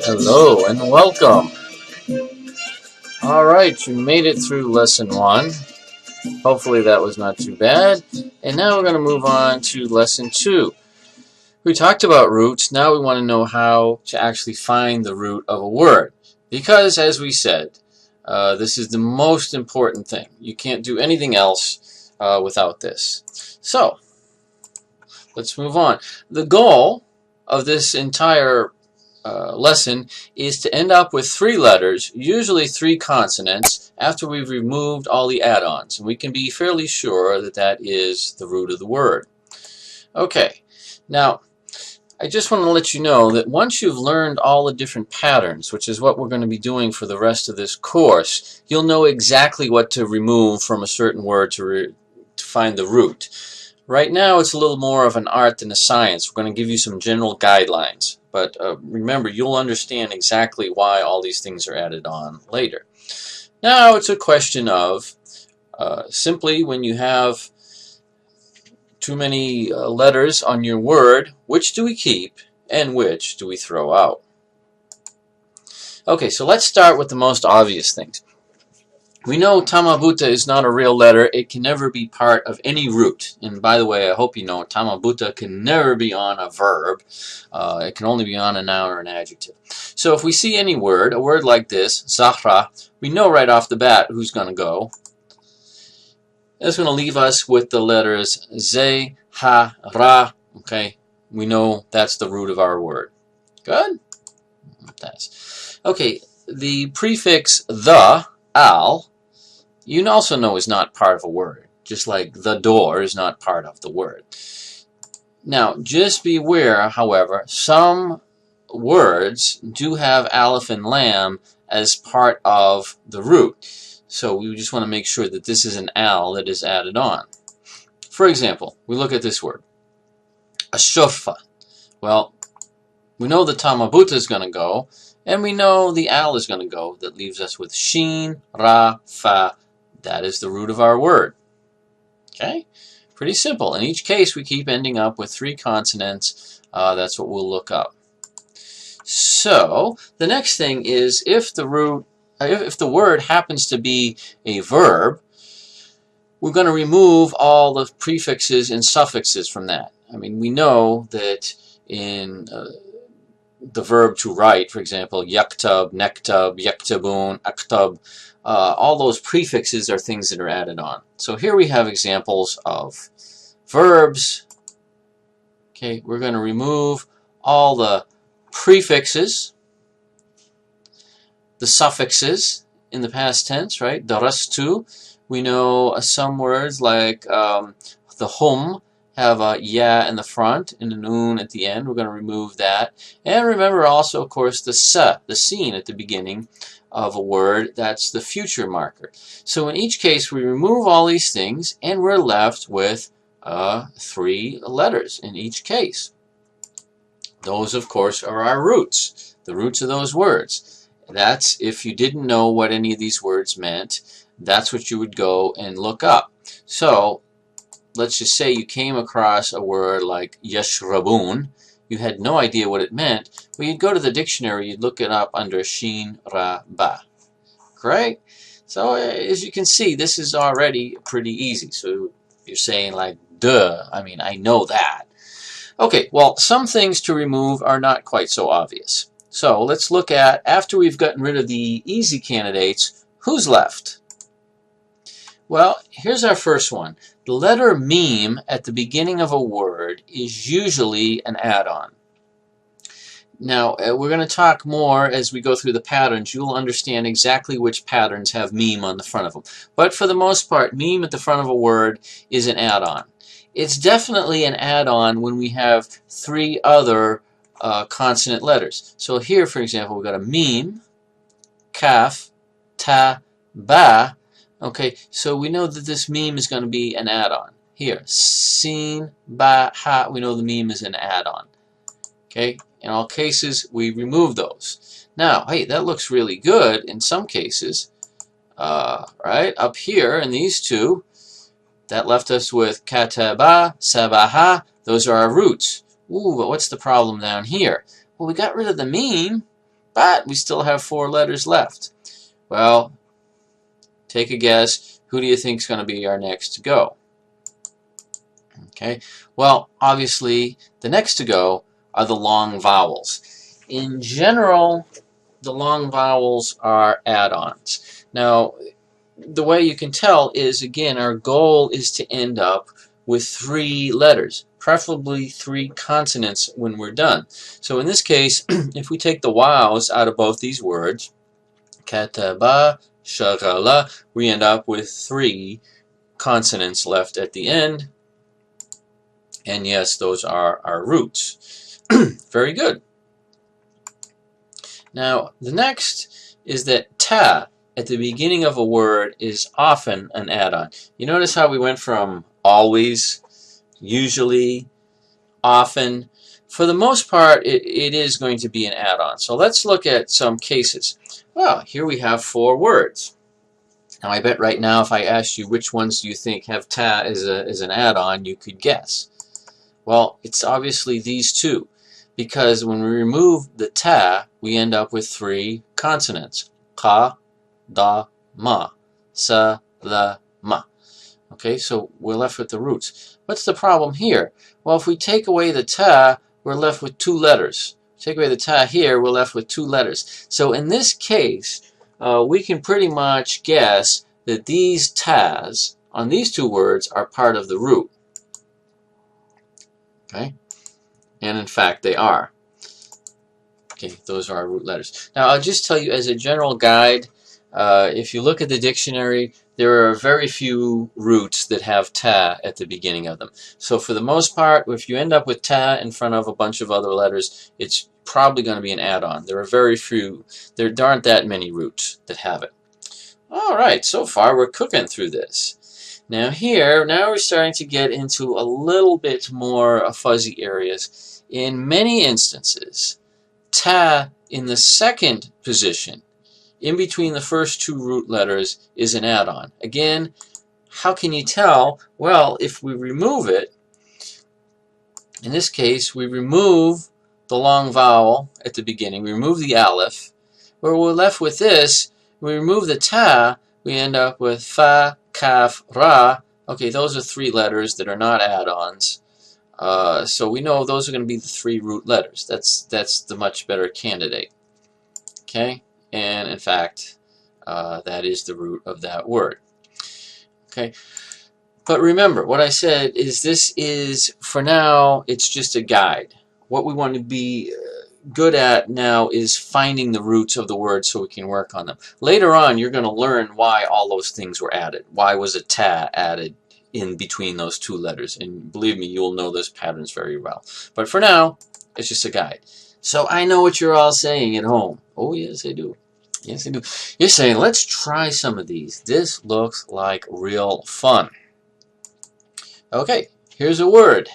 Hello and welcome. Alright, you made it through lesson 1. Hopefully that was not too bad. And now we're going to move on to lesson 2. We talked about roots. Now we want to know how to actually find the root of a word. Because, as we said, this is the most important thing. You can't do anything else without this. So, let's move on. The goal of this entire lesson is to end up with 3 letters, usually 3 consonants, after we've removed all the add-ons. And we can be fairly sure that that is the root of the word. Okay, now I just want to let you know that once you've learned all the different patterns, which is what we're going to be doing for the rest of this course, you'll know exactly what to remove from a certain word to find the root. Right now it's a little more of an art than a science. We're going to give you some general guidelines. But remember, you'll understand exactly why all these things are added on later. Now it's a question of simply when you have too many letters on your word, which do we keep and which do we throw out? Okay, so let's start with the most obvious things. We know tamabuta is not a real letter. It can never be part of any root. And by the way, I hope you know tamabuta can never be on a verb. It can only be on a noun or an adjective. So if we see any word, a word like this, Zahra, we know right off the bat who's going to go. It's going to leave us with the letters ze, ha, ra. Okay, we know that's the root of our word. Good? That's okay. The prefix the, al, you also know is not part of a word, just like the door is not part of the word. Now, just beware, however, some words do have aleph and lam as part of the root. So we just want to make sure that this is an al that is added on. For example, we look at this word, ashofa. Well, we know the tamabuta is going to go, and we know the al is going to go. That leaves us with shin, ra, fa. That is the root of our word. Okay? Pretty simple. In each case, we keep ending up with 3 consonants. That's what we'll look up. So, the next thing is if the word happens to be a verb, we're going to remove all the prefixes and suffixes from that. I mean, we know that in the verb to write, for example, yaktub, nektub, yaktabun, aktab, all those prefixes are things that are added on. So here we have examples of verbs. Okay, we're going to remove all the prefixes, the suffixes in the past tense, right? Darastu. We know some words like the hum have a ya in the front and an un at the end. We're going to remove that. And remember also, of course, the sa, the seen at the beginning of a word. That's the future marker. So in each case, we remove all these things, and we're left with 3 letters in each case. Those, of course, are our roots, the roots of those words. That's if you didn't know what any of these words meant, that's what you would go and look up. So let's just say you came across a word like yashrabun. You had no idea what it meant. Well, you'd go to the dictionary, you'd look it up under shin, ra, ba. Great? So as you can see, this is already pretty easy. So you're saying like, duh, I mean, I know that. Okay, well, some things to remove are not quite so obvious. So let's look at, after we've gotten rid of the easy candidates, who's left? Well, here's our first one. The letter meme at the beginning of a word is usually an add-on. Now, we're going to talk more as we go through the patterns. You'll understand exactly which patterns have meme on the front of them. But for the most part, meme at the front of a word is an add-on. It's definitely an add-on when we have 3 other consonant letters. So here, for example, we've got a meme, kaf, ta, ba. Okay, so we know that this meme is going to be an add-on. Here, sin, ba, ha, we know the meme is an add-on. Okay, in all cases, we remove those. Now, hey, that looks really good in some cases. Right, up here in these 2, that left us with kataba, sabaha. Those are our roots. Ooh, but what's the problem down here? Well, we got rid of the mean, but we still have 4 letters left. Well, take a guess. Who do you think is going to be our next to go? Okay, well, obviously, the next to go are the long vowels. In general, the long vowels are add-ons. Now, the way you can tell is, again, our goal is to end up with 3 letters, preferably 3 consonants when we're done. So in this case, if we take the vowels out of both these words, kataba, shagala, we end up with 3 consonants left at the end. And yes, those are our roots. Very good. Now, the next is that ta at the beginning of a word is often an add-on. You notice how we went from always, usually, often. For the most part, it is going to be an add-on. So let's look at some cases. Well, here we have 4 words. Now, I bet right now if I asked you which ones do you think have ta as an add-on, you could guess. Well, it's obviously these 2, because when we remove the ta, we end up with 3 consonants. Ka, da, ma, sa, la, ma. Okay, so we're left with the roots. What's the problem here? Well, if we take away the ta, we're left with 2 letters. Take away the ta here, we're left with 2 letters. So in this case, we can pretty much guess that these tas on these 2 words are part of the root. Okay, and in fact they are. Okay, those are our root letters. Now I'll just tell you as a general guide, if you look at the dictionary, there are very few roots that have ta at the beginning of them. So for the most part, if you end up with ta in front of a bunch of other letters, it's probably going to be an add-on. There are very few, there aren't that many roots that have it. Alright, so far we're cooking through this. Now we're starting to get into a little bit more fuzzy areas. In many instances, ta in the second position, in between the first 2 root letters, is an add-on. Again, how can you tell? Well, if we remove it, in this case, we remove the long vowel at the beginning, we remove the aleph, where we're left with this, we remove the ta, we end up with fa, kaf, ra. Okay, those are 3 letters that are not add-ons. So we know those are going to be the 3 root letters. That's the much better candidate. Okay, and in fact, that is the root of that word. Okay, but remember, what I said is this is, for now, it's just a guide. What we want to be good at now is finding the roots of the word so we can work on them. Later on, you're going to learn why all those things were added. Why was a ta added in between those 2 letters? And believe me, you'll know those patterns very well. But for now, it's just a guide. So I know what you're all saying at home. Oh, yes, I do. Yes, I do. You're saying, let's try some of these. This looks like real fun. Okay, here's a word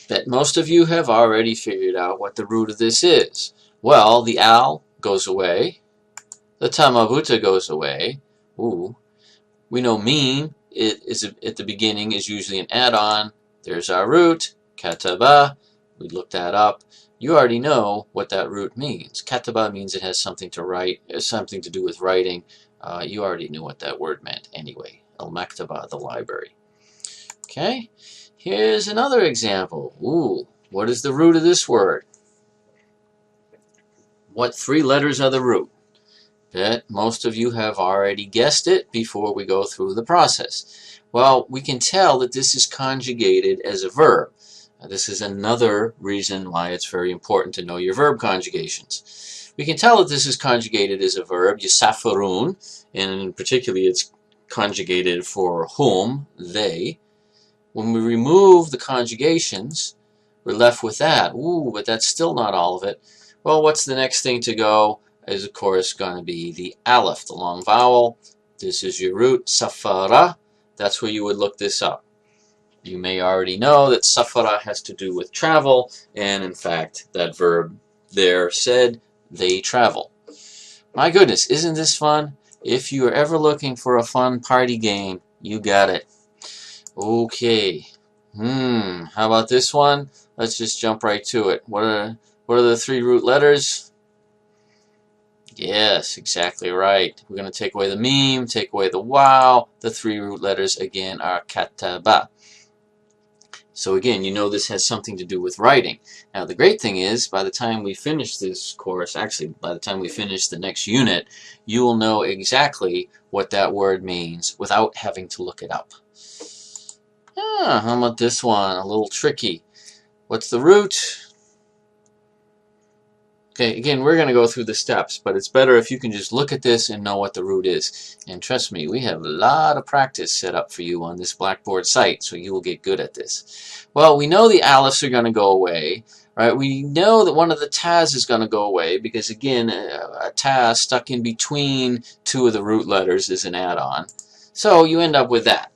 that most of you have already figured out what the root of this is. Well, the al goes away. The tamabuta goes away. Ooh. We know mean is at the beginning is usually an add-on. There's our root. Kataba. We looked that up. You already know what that root means. Kataba means it has something to write, something to do with writing. You already knew what that word meant anyway. Al-maktaba, the library. Okay. Here's another example. Ooh, what is the root of this word? What 3 letters are the root? Bet most of you have already guessed it before we go through the process. Well, we can tell that this is conjugated as a verb. This is another reason why it's very important to know your verb conjugations. We can tell that this is conjugated as a verb, yasafarun, and particularly it's conjugated for whom, they. When we remove the conjugations, we're left with that. Ooh, but that's still not all of it. Well, what's the next thing to go? Is, of course, going to be the aleph, the long vowel. This is your root, safara. That's where you would look this up. You may already know that safara has to do with travel, and in fact, that verb there said, they travel. My goodness, isn't this fun? If you are ever looking for a fun party game, you got it. Okay, How about this one? Let's just jump right to it. What are the three root letters? Yes, exactly right. We're going to take away the meme, take away the wow. The three root letters again are kataba. So again, you know this has something to do with writing. Now the great thing is, by the time we finish this course, actually by the time we finish the next unit, you will know exactly what that word means without having to look it up. How about this one? A little tricky. What's the root? Okay, again, we're going to go through the steps, but it's better if you can just look at this and know what the root is. And trust me, we have a lot of practice set up for you on this Blackboard site, so you will get good at this. Well, we know the aleph are going to go away, right? We know that one of the tas is going to go away because, again, a ta stuck in between two of the root letters is an add-on. So you end up with that.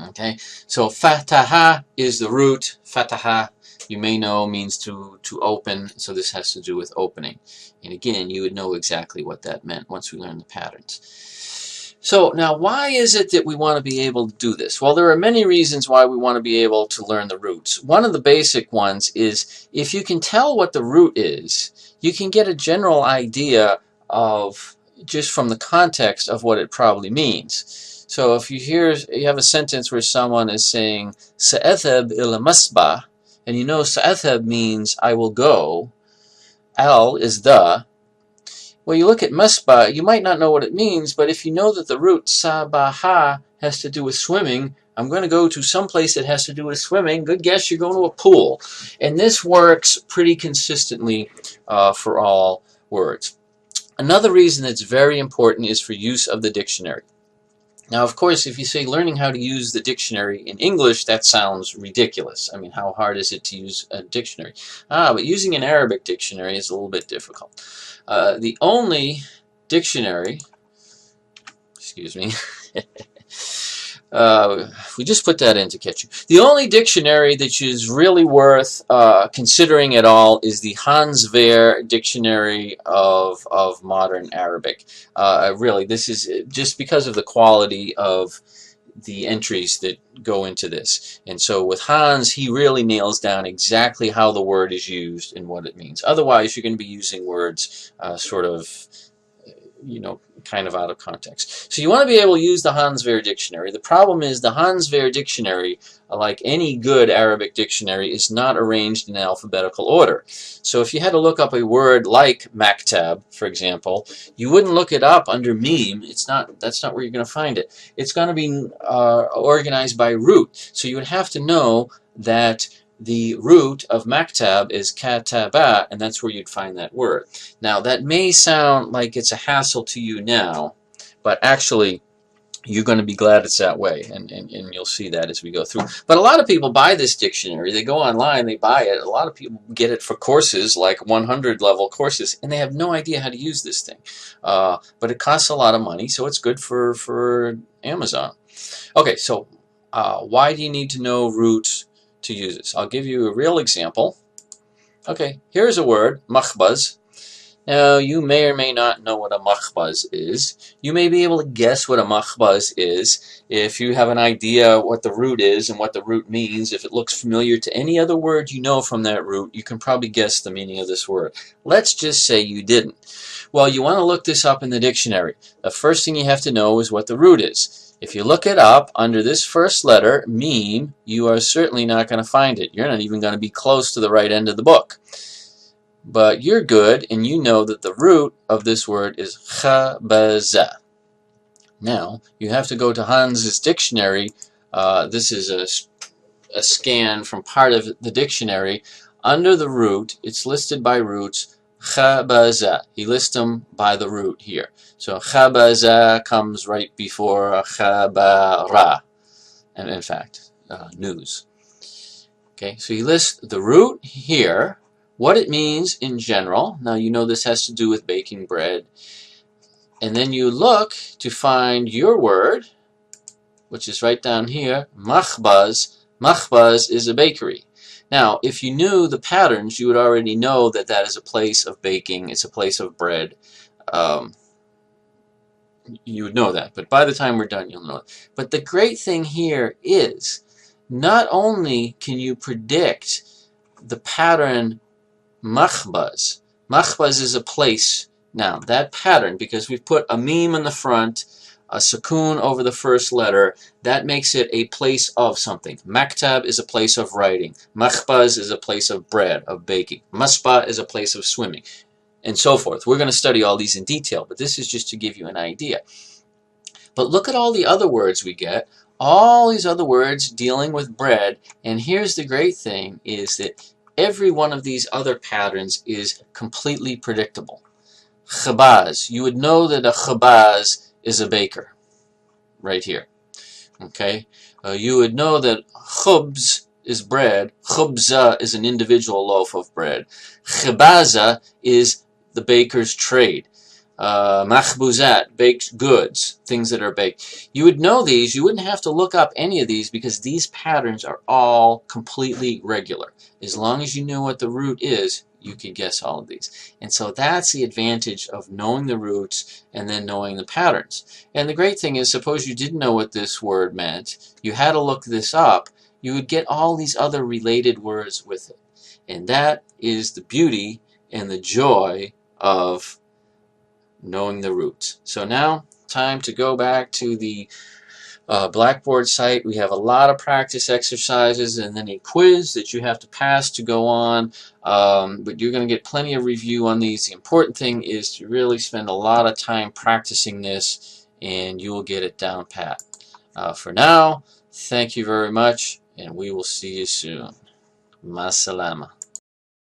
Okay, so fataha is the root. Fataha, you may know, means to open, so this has to do with opening. And again, you would know exactly what that meant once we learn the patterns. So now, why is it that we want to be able to do this? Well, there are many reasons why we want to be able to learn the roots. One of the basic ones is if you can tell what the root is, you can get a general idea of, just from the context of what it probably means. So if you have a sentence where someone is saying sa'athab ila masbah, and you know sa'athab means I will go, al is the. Well, you look at masbah, you might not know what it means, but if you know that the root sabaha has to do with swimming, I'm going to go to some place that has to do with swimming. Good guess, you're going to a pool. And this works pretty consistently for all words. Another reason that's very important is for use of the dictionary. Now, of course, if you say learning how to use the dictionary in English, that sounds ridiculous. I mean, how hard is it to use a dictionary? But using an Arabic dictionary is a little bit difficult. The only dictionary, excuse me, we just put that in to catch you. The only dictionary that is really worth considering at all is the Hans Wehr Dictionary of Modern Arabic. Really, this is just because of the quality of the entries that go into this. And so with Hans, he really nails down exactly how the word is used and what it means. Otherwise, you're going to be using words sort of, kind of out of context. So you want to be able to use the Hans Wehr Dictionary. The problem is the Hans Wehr Dictionary, like any good Arabic dictionary, is not arranged in alphabetical order. So if you had to look up a word like maktab, for example, you wouldn't look it up under meme. That's not where you're going to find it. It's going to be organized by root. So you would have to know that the root of maktab is kataba, and that's where you'd find that word. Now, that may sound like it's a hassle to you now, but actually, you're going to be glad it's that way, and you'll see that as we go through. But a lot of people buy this dictionary. They go online, they buy it. A lot of people get it for courses, like 100-level courses, and they have no idea how to use this thing. But it costs a lot of money, so it's good for Amazon. Okay, so why do you need to know root to use this? I'll give you a real example. Okay, here's a word, makhbaz. Now, you may or may not know what a makhbaz is. You may be able to guess what a makhbaz is if you have an idea what the root is and what the root means. If it looks familiar to any other word you know from that root, you can probably guess the meaning of this word. Let's just say you didn't. Well, you want to look this up in the dictionary. The first thing you have to know is what the root is. If you look it up under this first letter, meme, you are certainly not going to find it. You're not even going to be close to the right end of the book. But you're good, and you know that the root of this word is khabaza. Now, you have to go to Hans's dictionary. This is a scan from part of the dictionary. Under the root, it's listed by roots, khabaza. He lists them by the root here. So khabaza comes right before khabara, and in fact, news. Okay, so he lists the root here, what it means in general. Now you know this has to do with baking bread. And then you look to find your word, which is right down here, makhbaz. Makhbaz is a bakery. Now, if you knew the patterns, you would already know that that is a place of baking. It's a place of bread. You would know that. But by the time we're done, you'll know it. But the great thing here is not only can you predict the pattern makhbaz. Makhbaz is a place. Now, that pattern, because we've put a meme in the front, a sukoon over the first letter, that makes it a place of something. Maktab is a place of writing. Makhbaz is a place of bread, of baking. Masba is a place of swimming, and so forth. We're going to study all these in detail, but this is just to give you an idea. But look at all the other words we get. All these other words dealing with bread, and here's the great thing, is that every one of these other patterns is completely predictable. Khabaz. You would know that a khabaz is a baker, right here. Okay? You would know that khubz is bread. Khubza is an individual loaf of bread. Khabaza is the baker's trade. Makhbuzat, baked goods, things that are baked. You would know these. You wouldn't have to look up any of these because these patterns are all completely regular. As long as you know what the root is, you can guess all of these. And so that's the advantage of knowing the roots and then knowing the patterns. And the great thing is, suppose you didn't know what this word meant, you had to look this up, you would get all these other related words with it. And that is the beauty and the joy of knowing the roots. So now, time to go back to the Blackboard site. We have a lot of practice exercises and then a quiz that you have to pass to go on. But you're going to get plenty of review on these. The important thing is to really spend a lot of time practicing this, and you will get it down pat. For now, thank you very much, and we will see you soon. Ma salama.